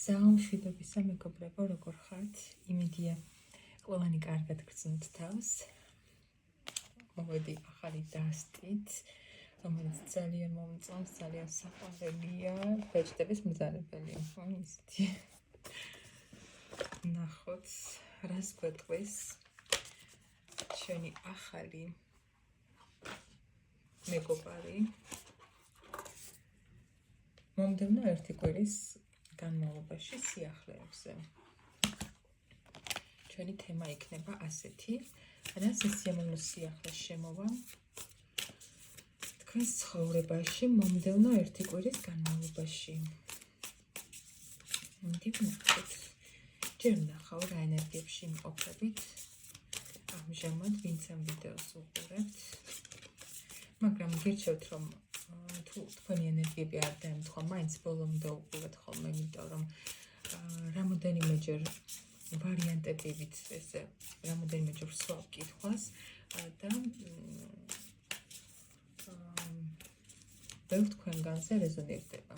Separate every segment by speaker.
Speaker 1: Საამშვიდობისა მეგობრებო, როგორ ხართ? იმედია ყველანი კარგად გრძნოთ თავს. მოვედი ახალი დასტით, რომელიც ძალიან მომწონს, ძალიან საყვარელია, ბეჭდების მბრძანებელია. ისეთი. ნახოთ, რას გვეტყვის ჩვენი ახალი მეგობარი. მომდევნო ერთი კვირის განმავლობაში სიახლეებზე. ჩვენი თემა იქნება ასეთი, რაც სიამოვნო სიახლეს შემოვა თქვენს ცხოვრებაში მომდევნო ერთი კვირის განმავლობაში. ვნახოთ, ჯერ ვნახავ რა ენერგიებში იმყოფებით, ამჟამად ვინც ამ ვიდეოს უყურებთ, მაგრამ გირჩევთ რომ თუ თქვენი ენერგიები არ დაემთხვა, მაინც ბოლომდე უყურეთ ხოლმე, იმიტომ რომ რამოდენიმეჯერ ვარიანტებით ესე რამოდენიმეჯერ ვსვავ კითხვას და ბევრ თქვენგანზე რეზონირდება.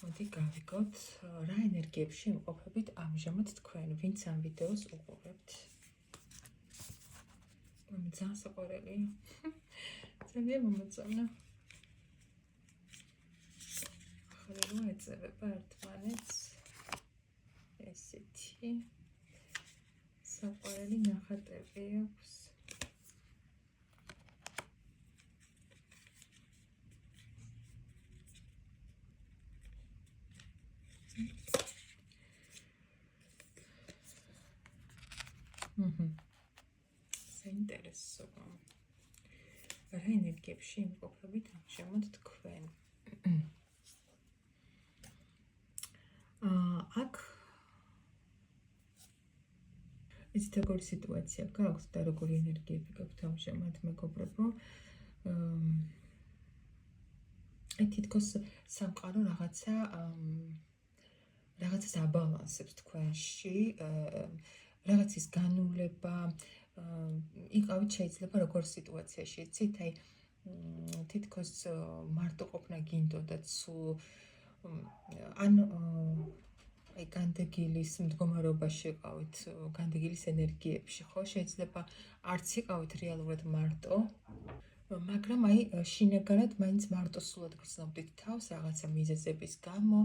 Speaker 1: მოდი გავიგოთ, რა ენერგიებში იმყოფებით ამჟამად თქვენ, ვინც ამ ვიდეოს უყურებთ. ძალიან საყვარელია. ძალიან მომეწონა. ახლა რომ ეწევება ერთმანეთს ესეთი საყვარელი ნახატები აქვს. საინტერესო. რა ენერგიებში იმყოფებით ამჟამად თქვენ? აქ ისეთი როგორი სიტუაცია გაქვთ და როგორი ენერგიები გაქვთ ამჟამად მეგობრებო? თითქოს სამყარო რაღაცას აბალანსებს თქვენში, რაღაცის განულება, იყავით შეიძლება როგორ სიტუაციაში, იცით, აი თითქოს მარტო ყოფნა გინდოდათ სულ ან აი განდეგილის მდგომარეობაში იყავით, განდეგილის ენერგიებში, ხო? შეიძლება არც იყავით რეალურად მარტო, მაგრამ აი შინაგანად მაინც მარტოსულად გრძნობდით თავს რაღაცა მიზეზების გამო,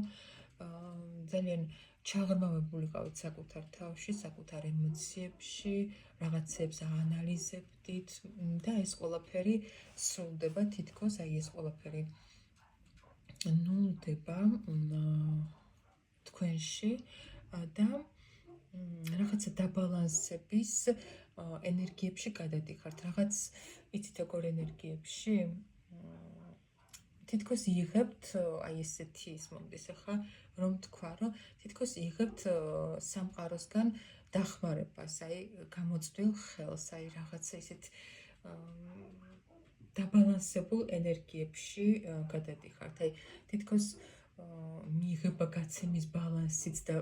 Speaker 1: ძალიან ჩაღრმავებულიყავით საკუთარ თავში, საკუთარ ემოციებში, რაღაცებს აანალიზებდით და ეს ყველაფერი სრულდება თითქოს, აი ეს ყველაფერი ნულდება თქვენში და რაღაცა დაბალანსების ენერგიებში გადადიხართ. რაღაც იცით როგორ ენერგიებში? თითქოს იღებთ, აი ესეთი ის მომდის ახლა, რომ თქვა, რომ თითქოს იღებთ სამყაროსგან დახმარებას, აი გამოწვდილ ხელს, აი რაღაცა ისეთ დაბალანსებულ ენერგიებში გადადიხართ. აი თითქოს მიიღება გაცემის ბალანსიც და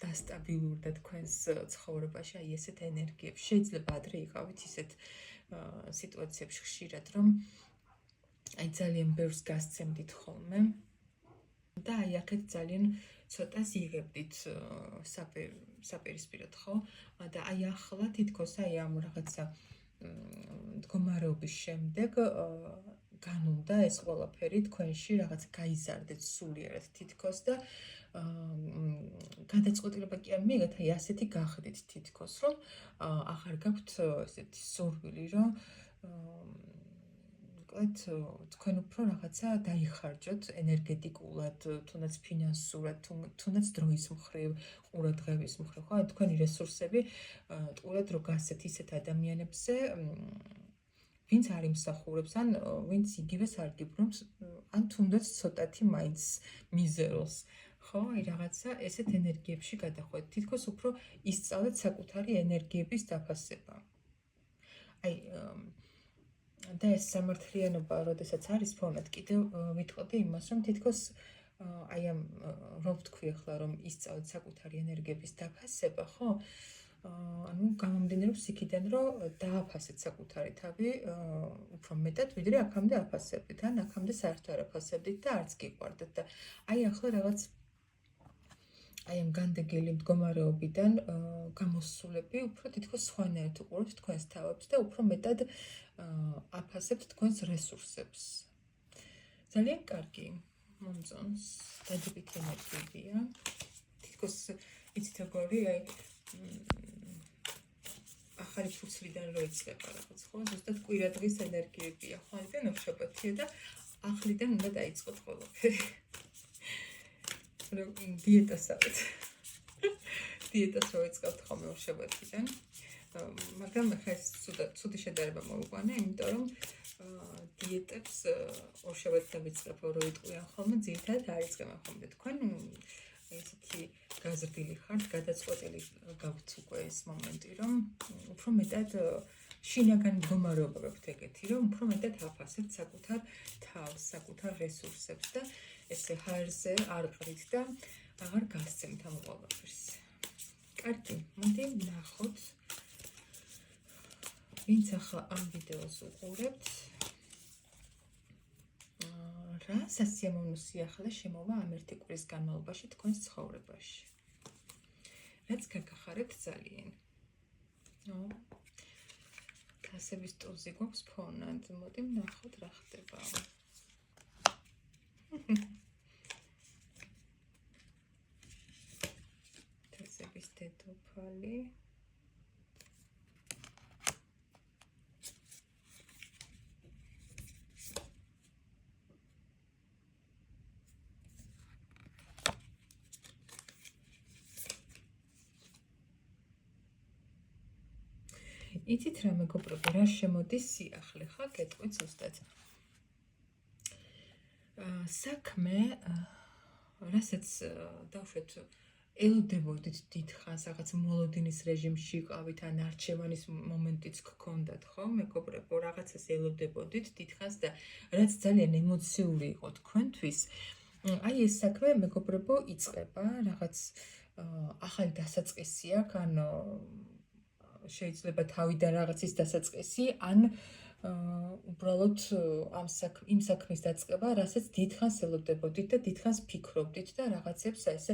Speaker 1: დასტაბილურდა თქვენს ცხოვრებაში, აი ესეთ ენერგიებში. შეიძლება ადრე იყავით ისეთ სიტუაციებში ხშირად, რომ აი ძალიან ბევრს გასცემდით ხოლმე და აი აქეთ ძალიან ცოტას იღებდით საპირისპიროდ, ხო? და აი ახლა თითქოს აი ამ რაღაცა მდგომარეობის შემდეგ განულდა ეს ყველაფერი თქვენში, რაღაც გაიზარდეთ სულიერად თითქოს და გადაწყვეტილება კი არ მიიღეთ, აი ასეთი გახდით თითქოს, რომ აღარ გაქვთ ესეთი სურვილი, რომ თქვენ უფრო რაღაცა დაიხარჯოთ ენერგეტიკულად, თუნდაც ფინანსურად, თუნდაც დროის მხრივ, ყურადღების მხრივ, ხო? თქვენი რესურსები ტყურად რო გასცეთ ისეთ ადამიანებზე, ვინც არ იმსახურებს, ან ვინც იგივეს არ გიბრუნებს, ან თუნდაც ცოტათი მაინც მიზეროს, ხო? აი რაღაცა ესეთ ენერგიებში გადახვედით. თითქოს უფრო ისწავლეთ საკუთარი ენერგიების დაფასება. აი და ეს სამართლიანობა, როდესაც არის ფონად, კიდევ ვიტყოდი იმას, რომ თითქოს აი ამ რომ ვთქვი ახლა, რომ ისწავლეთ საკუთარი ენერგიების დაფასება, ხო? ანუ გამომდინარეობს იქიდან, რომ დააფასეთ საკუთარი თავი უფრო მეტად, ვიდრე აქამდე აფასებდით, ან აქამდე საერთოდ არ აფასებდით და არც გიყვარდათ და აი ახლა რაღაც აი ამ განდეგილი მდგომარეობიდან გამოსულები უფრო თითქოს სხვანაირად უყურებთ თქვენს თავებს და უფრო მეტად აფასებთ თქვენს რესურსებს. ძალიან კარგი, მომწონს, დადებითი ენერგიებია. თითქოს იცით როგორი, აი ახალი ფუცლიდან რო იწყება რაღაც, ხო? ზუსტად კვირა დღის ენერგიებია, ხვალიდან ორშაბათია და ახლიდან უნდა დაიწყოთ ყველაფერი. დიეტასაც დიეტას რო იწყებთ ხოლმე ორშაბათიდან, მაგრამ ახლა ეს ცუდი შედარება მოვიყვანე, იმიტომ რომ დიეტებს ორშაბათიდან ვიწყებ, რო იტყვიან ხოლმე, ძირითადად არ იწყება ხოლმე თქვენ ესეთი გაზრდილი ხართ, გადაწყვეტილი გაქვთ უკვე ეს მომენტი, რომ უფრო მეტად შინაგანი მდგომარეობა გაქვთ ეგეთი, რომ უფრო მეტად აფასებთ საკუთარ თავს, საკუთარ რესურსებს და ესე ჰაერზე არ ყრით და აღარ გასცემთ ამ ყველაფერს. კარგი, მოდი ნახოთ, ვინც ახლა ამ ვიდეოს უყურებთ, რა სასიამოვნო სიახლე შემოვა ამ ერთი კვირის განმავლობაში თქვენს ცხოვრებაში. რაც გაგახარებთ ძალიან. თასების ტუზი გვაქვს ფონად, მოდი ვნახოთ რა ხდება. თასების დედოფალი. იცით რა მეგობრებო, რა შემოდის სიახლე, ხა გეტყვით ზუსტად. საქმე, რასაც დავშვეთ, ელოდებოდით დიდხანს, რაღაც მოლოდინის რეჟიმში ყავით, ან არჩევანის მომენტიც გქონდათ, ხო, მეგობრებო, რაღაცას ელოდებოდით დიდხანს და რაც ძალიან ემოციური იყო თქვენთვის, აი ეს საქმე, მეგობრებო, იწყება, რაღაც ახალი დასაწყისი აქვს, ან შეიძლება თავიდან რაღაცის დასაწყისი, ან უბრალოდ იმ საქმის დაწყება, რასაც დიდხანს ელოდებოდით და დიდხანს ფიქრობდით და რაღაცებს ესე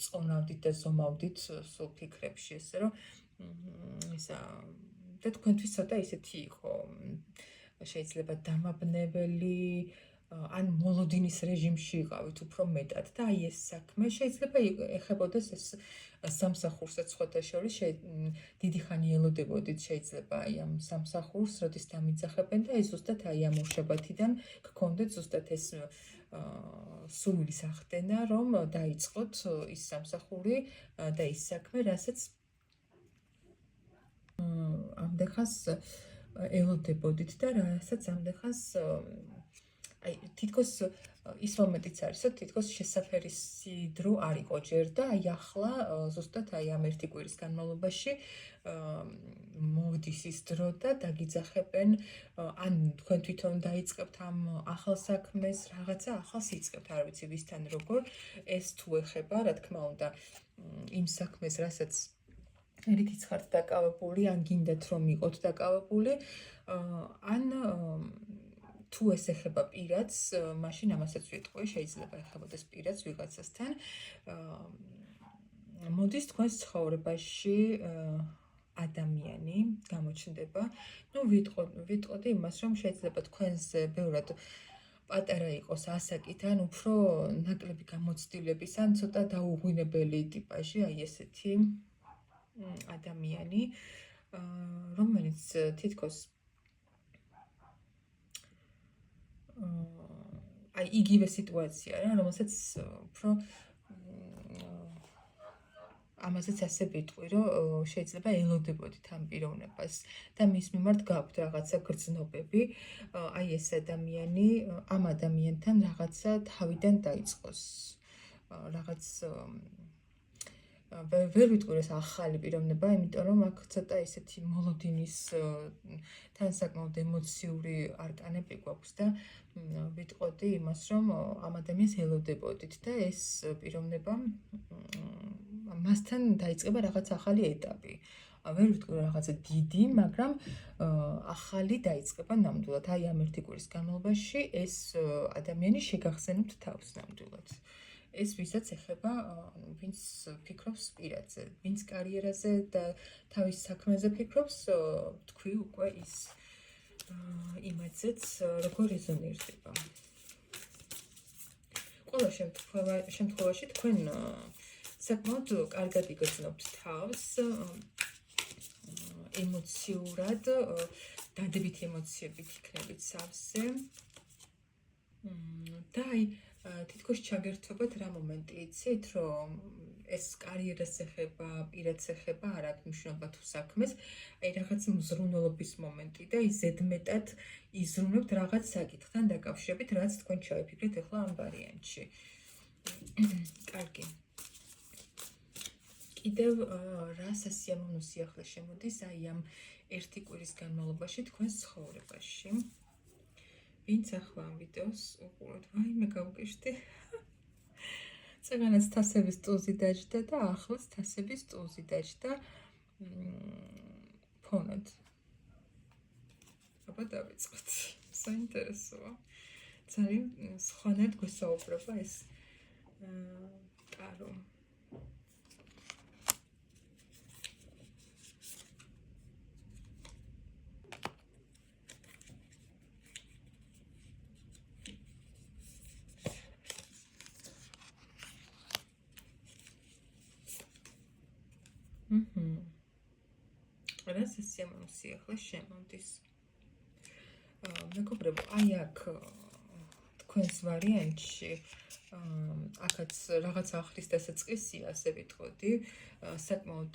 Speaker 1: წონავდით და ზომავდით სულ ფიქრებში, ესე რომ ისა და თქვენთვის ცოტა ისეთი იყო, შეიძლება დამაბნეველი, ან მოლოდინის რეჟიმში იყავით უფრო მეტად და აი ეს საქმე შეიძლება ეხებოდეს ეს სამსახურსაც სხვათა შორის დიდი ხანი ელოდებოდით შეიძლება აი ამ სამსახურს, როდის დამიძახებენ და ეს ზუსტად აი ამ ორშაბათიდან გქონდეთ ზუსტად ეს სურვილის ახდენა, რომ დაიწყოთ ის სამსახური და ის საქმე, რასაც ამდენხანს ელოდებოდით და რასაც ამდენხანს აი თითქოს ის მომენტიც არის, რომ თითქოს შესაფერისი დრო არ იყო ჯერ და აი ახლა ზუსტად აი ამ ერთი კვირის განმავლობაში მოდის ის დრო და დაგიძახებენ, ან თქვენ თვითონ დაიწყებთ ამ ახალ საქმეს, რაღაცა ახალს იწყებთ, არ ვიცი ვისთან როგორ, ეს თუ ეხება, რა თქმა უნდა, იმ საქმეს, რასაც რითიც ხართ დაკავებული, ან გინდათ რომ იყოთ დაკავებული, ან თუ ეს ეხება პირადს, მაშინ ამასაც ვიტყვი, შეიძლება ეხებოდეს პირადს ვიღაცასთან. მოდის თქვენს ცხოვრებაში ადამიანი გამოჩნდება. ნუ ვიტყოდი იმას, რომ შეიძლება თქვენზე ბევრად პატარა იყოს ასაკით, ან უფრო ნაკლები გამოცდილების, ან ცოტა დაუღვინებელი ტიპაჟი, აი ესეთი ადამიანი, რომელიც თითქოს აი იგივე სიტუაცია რა, რომელსაც უფრო ამასაც ასე ვიტყვი, რომ შეიძლება ელოდებოდით ამ პიროვნებას და მის მიმართ გაქვთ რაღაცა გრძნობები, აი ეს ადამიანი ამ ადამიანთან რაღაცა თავიდან დაიწყოს, რაღაც ვერ ვიტყვი ეს ახალი პიროვნება, იმიტომ რომ აქ ცოტა ისეთი მოლოდინის თან საკმაოდ ემოციური არკანები გვაქვს და ვიტყოდი იმას, რომ ამ ადამიანს ელოდებოდით და ეს პიროვნება მასთან დაიწყება რაღაც ახალი ეტაპი. ვერ ვიტყვი რაღაცა დიდი, მაგრამ ახალი დაიწყება ნამდვილად. აი ამ ერთი კვირის განმავლობაში ეს ადამიანი შეგახსენებთ თავს ნამდვილად. ეს ვისაც ეხება, ვინც ფიქრობს პირადზე, ვინც კარიერაზე და თავის საქმეზე ფიქრობს, თქვი უკვე ის იმათზეც როგორ რეზონირდება. ყველა შემთხვევაში თქვენ საკმაოდ კარგად იგრძნობთ თავს, ემოციურად, დადებითი ემოციებით იქნებით სავსე. და აი თითქოს ჩაგერთობათ რა მომენტი იცით, რომ ეს კარიერას ეხება, პირადს ეხება, არ აქვს მნიშვნელობა თუ საქმეს, აი რაღაც მზრუნველობის მომენტი და ის ზედმეტად იზრუნებთ რაღაც საკითხთან დაკავშირებით, რაც თქვენ ჩაიფიქრეთ ახლა ამ ვარიანტში. კარგი. კიდევ რა სასიამოვნო სიახლე შემოდის აი ამ ერთი კვირის განმავლობაში თქვენს ცხოვრებაში. ვინც ახლა ამ ვიდეოს უყურებთ, ვაიმე გავკიშდი. წეგანაც თასების ტუზი დაჯდა და ახლაც თასების ტუზი დაჯდა ფონად. აბა დავიწყოთ. საინტერესოა. ძალიან სხვანაირად გვესაუბრება ეს ტარო. რა სასიამოვნო სიახლე შემოდის. მეგობრებო, აი აქ თქვენს ვარიანტში აქაც რაღაც ახლის დასაწყისია, ასე ვიტყოდი, საკმაოდ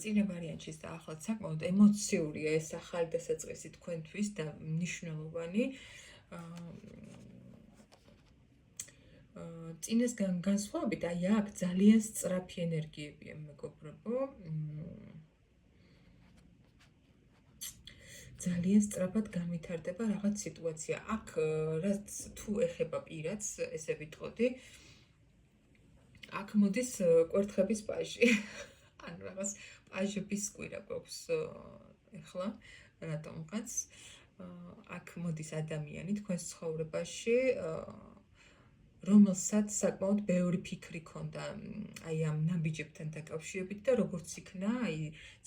Speaker 1: წინა ვარიანტში და ახლა საკმაოდ ემოციურია ეს ახალი დასაწყისი თქვენთვის და მნიშვნელოვანი. წინასგან განსხვავებით, აი აქ ძალიან სწრაფი ენერგიებია, მეგობრებო. ძალიან სწრაფად განვითარდება რაღაც სიტუაცია. აქ რაც თუ ეხება პირადს, ესე ვიტყოდი, აქ მოდის კვერთხების პაჟი. ან რაღაც პაჟების კვირა გვაქვს ეხლა, რატომღაც. აქ მოდის ადამიანი თქვენს ცხოვრებაში, რომელსაც საკმაოდ ბევრი ფიქრი ქონდა აი ამ ნაბიჯებთან დაკავშირებით და როგორც იქნა, აი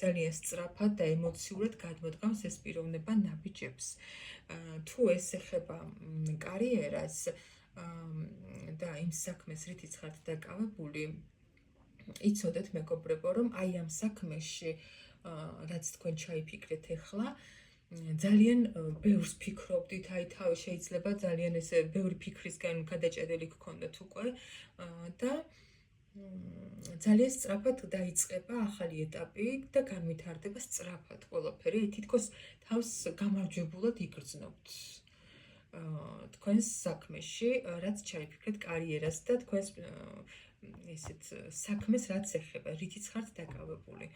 Speaker 1: ძალიან სწრაფად და ემოციურად გადმოდგამს ეს პიროვნება ნაბიჯებს. თუ ეს ეხება კარიერას და იმ საქმეს, რითიც ხართ დაკავებული, იცოდეთ მეგობრებო, რომ აი ამ საქმეში, რაც თქვენ ჩაიფიქრეთ ახლა, ძალიან ბევრს ფიქრობდით, აი თავი შეიძლება ძალიან ესე ბევრი ფიქრისგან გადაჭედილი გქონდეთ უკვე და ძალიან სწრაფად დაიწყება ახალი ეტაპი და განვითარდება სწრაფად ყველაფერი, თითქოს თავს გამარჯვებულად იგრძნობთ თქვენს საქმეში, რაც ჩაიფიქრეთ კარიერას და თქვენს ესეთ საქმეს, რაც ეხება, რითიც ხართ დაკავებული.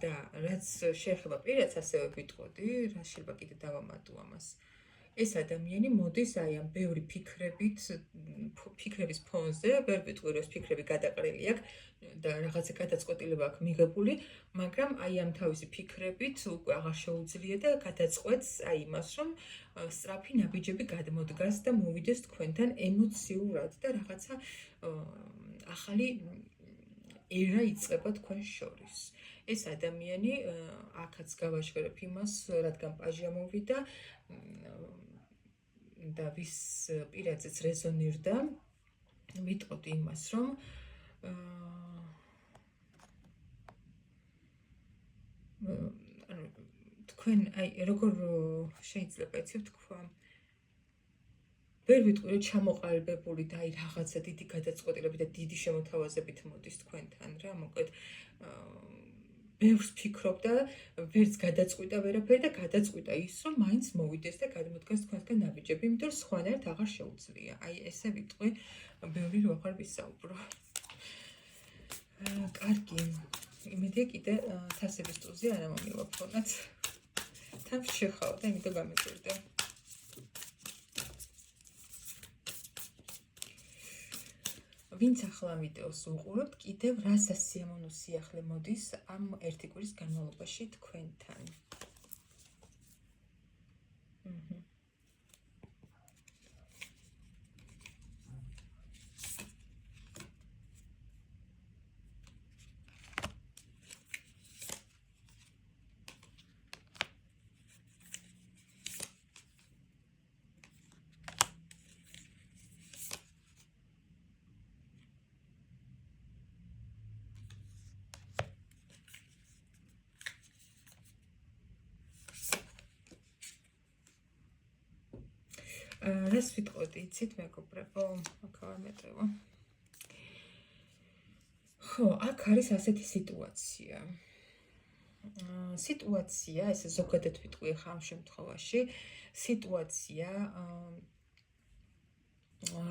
Speaker 1: და რაც შეეხება პირადს, ასევე ვიტყოდი, რა შეიძლება კიდე დავამატო ამას. ეს ადამიანი მოდის აი ამ ბევრი ფიქრების ფონზე, ვერ ვიტყვი, რომ ეს ფიქრები გადაყრილი აქვს და რაღაცა გადაწყვეტილება აქვს მიღებული, მაგრამ აი ამ თავისი ფიქრებით უკვე აღარ შეუძლია და გადაწყვეტს აი იმას, რომ სწრაფი ნაბიჯები გადმოდგას და მოვიდეს თქვენთან ემოციურად და რაღაცა ახალი ერა იწყება თქვენ შორის. ეს ადამიანი აქაც გავაჟღერებ იმას, რადგან პაჟი ამოვიდა და ვის პირადზეც რეზონირდა, ვიტყოდი იმას, რომ თქვენ აი როგორ შეიძლება იცი ვთქვა, ვერ ვიტყვი, რომ ჩამოყალიბებული და აი რაღაცა დიდი გადაწყვეტილებით და დიდი შემოთავაზებით მოდის თქვენთან რა, მოკლედ ბევრს ფიქრობ და ვერც გადაწყვიტა ვერაფერი და გადაწყვიტა ის, რომ მაინც მოვიდეს და გადმოდგას თქვენთან ნაბიჯები, იმიტომ რომ სხვანაირად აღარ შეუძლია. აი ესე ვიტყვი, ბევრი რო აღარ ვისაუბრო. კარგი. იმედია კიდე თასების ტუზი არ ამომივა ფონად. თან შეხავ და იმიტომ გამიკვირდა. ვინც ახლა ვიდეოს უყურებთ, კიდევ რა სასიამოვნო სიახლე მოდის ამ ერთი კვირის განმავლობაში თქვენთან. რას ვიტყოდი, იცით მეგობრებო, აქ არ მეტყვა. ხო, აქ არის ასეთი სიტუაცია. სიტუაცია, ესე ზოგადად ვიტყვი ხა ამ შემთხვევაში, სიტუაცია,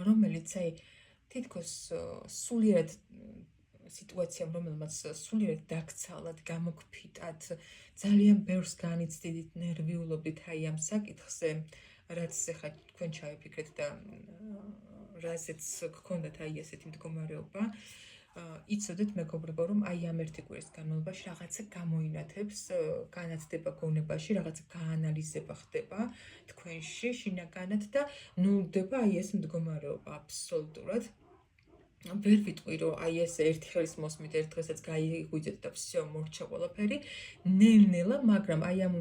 Speaker 1: რომელიც აი თითქოს სულიერად სიტუაციამ, რომელმაც სულიერად დაქცალად, გამოგფიტად, ძალიან ბევრს განიცდიდით ნერვიულობით აი ამ საკითხზე, რაც ახლა თქვენ ჩაიფიქრეთ და რაზეც გქონდათ აი ესეთი მდგომარეობა, იცოდეთ მეგობრებო, რომ აი ამ ერთი კვირის განმავლობაში რაღაცა გამოინათებს, განათდება გონებაში, რაღაცა გაანალიზება ხდება თქვენში შინაგანად და ნულდება აი ეს მდგომარეობა აბსოლუტურად. ვერ ვიტყვი, რომ აი ეს ერთი ხელის მოსმით ერთ დღესაც გაიღვიძეთ და всё, მორჩა ყველაფერი, ნელ-ნელა, მაგრამ აი ამ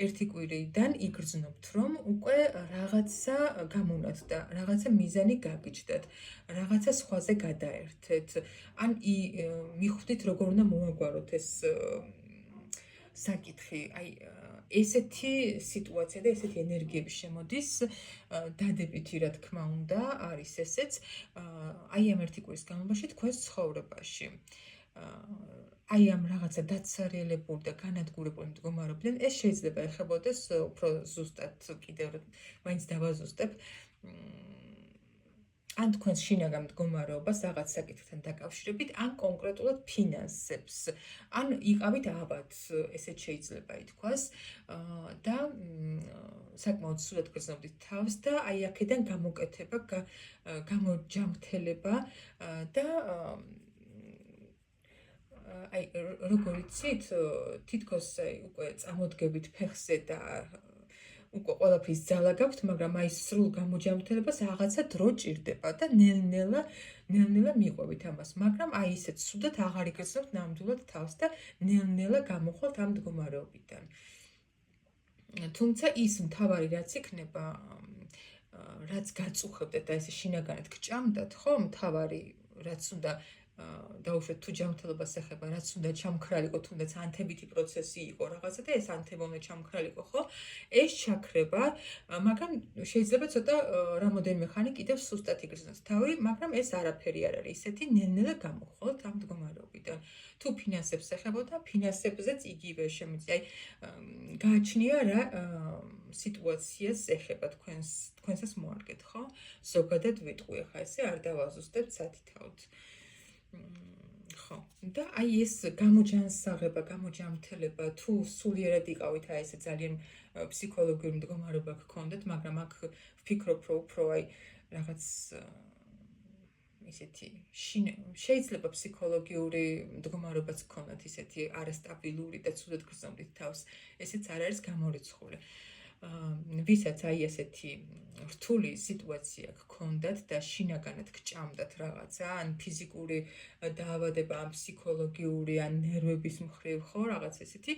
Speaker 1: ერთი კვირიდან იგრძნობთ, რომ უკვე რაღაცა გამონათდა, რაღაცა მიზანი გაგიჩნდათ, რაღაცა სხვაზე გადაერთეთ. ან მიხვდით, როგორ უნდა მოაგვაროთ ეს საკითხი, აი ესეთი სიტუაცია და ესეთი ენერგიები შემოდის დადებითი, რა თქმა უნდა, არის ესეც აი ამ ერთი კვირის განმავლობაში თქვენს ცხოვრებაში. აი ამ რაღაცა დაცარიელებული და განადგურებული მდგომარეობიდან ეს შეიძლება ეხებოდეს უფრო ზუსტად კიდევ მაინც დავაზუსტებ. ან თქვენს შინაგან მდგომარეობას რაღაც საკითხთან დაკავშირებით, ან კონკრეტულად ფინანსებს, ან იყავით ავად, ესეც შეიძლება ითქვას, და საკმაოდ სულად გრძნობდით თავს და აი აქედან გამოკეთება, გამოჯამრთელება და აი როგორ იცით, თითქოს უკვე წამოდგებით ფეხზე და უკვე ყველაფრის ძალა გაქვთ, მაგრამ აი სრულ გამოჯამრთელებას რაღაცა დრო ჭირდება და ნელ-ნელა მიყვებით ამას, მაგრამ აი ისეთ სუდად აღარ იგრძნობთ ნამდვილად თავს და ნელ-ნელა გამოხვალთ ამ მდგომარეობიდან. თუმცა ის მთავარი რაც იქნება, რაც გაწუხებდეთ და ესე შინაგანად გჭამდათ, ხო, მთავარი რაც უნდა დაუშვათ თუ ჯანმრთელობას ეხება, რაც უნდა ჩამქრალიყო, თუნდაც ანთებითი პროცესი იყო რაღაცა და ეს ანთება უნდა ჩამქრალიყო, ხო? ეს ჩაქრება, მაგრამ შეიძლება ცოტა რამოდენიმე ხანი კიდევ სუსტად იგრძნოს თავი, მაგრამ ეს არაფერი არ არის ისეთი, ნელ-ნელა გამოხვალთ ამ მდგომარეობიდან. თუ ფინანსებს ეხებოდა, ფინანსებზეც იგივე შემიძლია, აი გააჩნია რა სიტუაციას ეხება თქვენსაც მოარგეთ, ხო? ზოგადად ვიტყვი, ხა ესე არ დავაზუსტებთ სათითაოდ. ხო, და აი ეს გამოჯანსაღება, გამოჯამრთელება, თუ სულიერად იყავით აი ესე ძალიან ფსიქოლოგიური მდგომარეობა გქონდეთ, მაგრამ აქ ვფიქრობ, რომ უფრო აი რაღაც ისეთი შეიძლება ფსიქოლოგიური მდგომარეობაც გქონდათ, ისეთი არასტაბილური და ცუდად გრძნობდით თავს, ესეც არ არის გამორიცხული. ვისაც აი ესეთი რთული სიტუაცია გქონდათ და შინაგანად გჭამდათ რაღაცა, ან ფიზიკური დაავადება, ან ფსიქოლოგიური, ან ნერვების მხრივ, ხო, რაღაც ესეთი,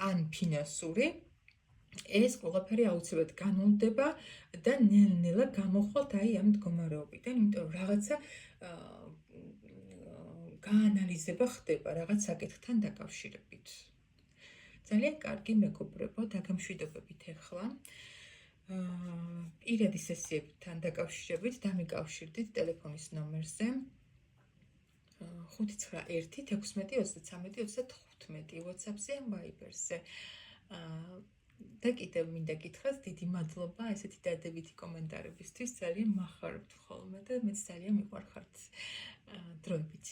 Speaker 1: ან ფინანსური, ეს ყველაფერი აუცილებლად განულდება და ნელ-ნელა გამოხვალთ აი ამ მდგომარეობიდან, იმიტომ რომ რაღაცა გაანალიზება ხდება რაღაც საკითხთან დაკავშირებით. ძალიან კარგი მეგობრებო, დაგემშვიდობებით ახლა. პირადი სესიებთან დაკავშირებით დამიკავშირდით ტელეფონის ნომერზე 591-16-33-35 WhatsApp-ზე ან Viber-ზე. და კიდევ მინდა გითხრათ, დიდი მადლობა ესეთი დადებითი კომენტარებისთვის, ძალიან მახარებთ ხოლმე და მეც ძალიან მიყვარხართ. დროებით.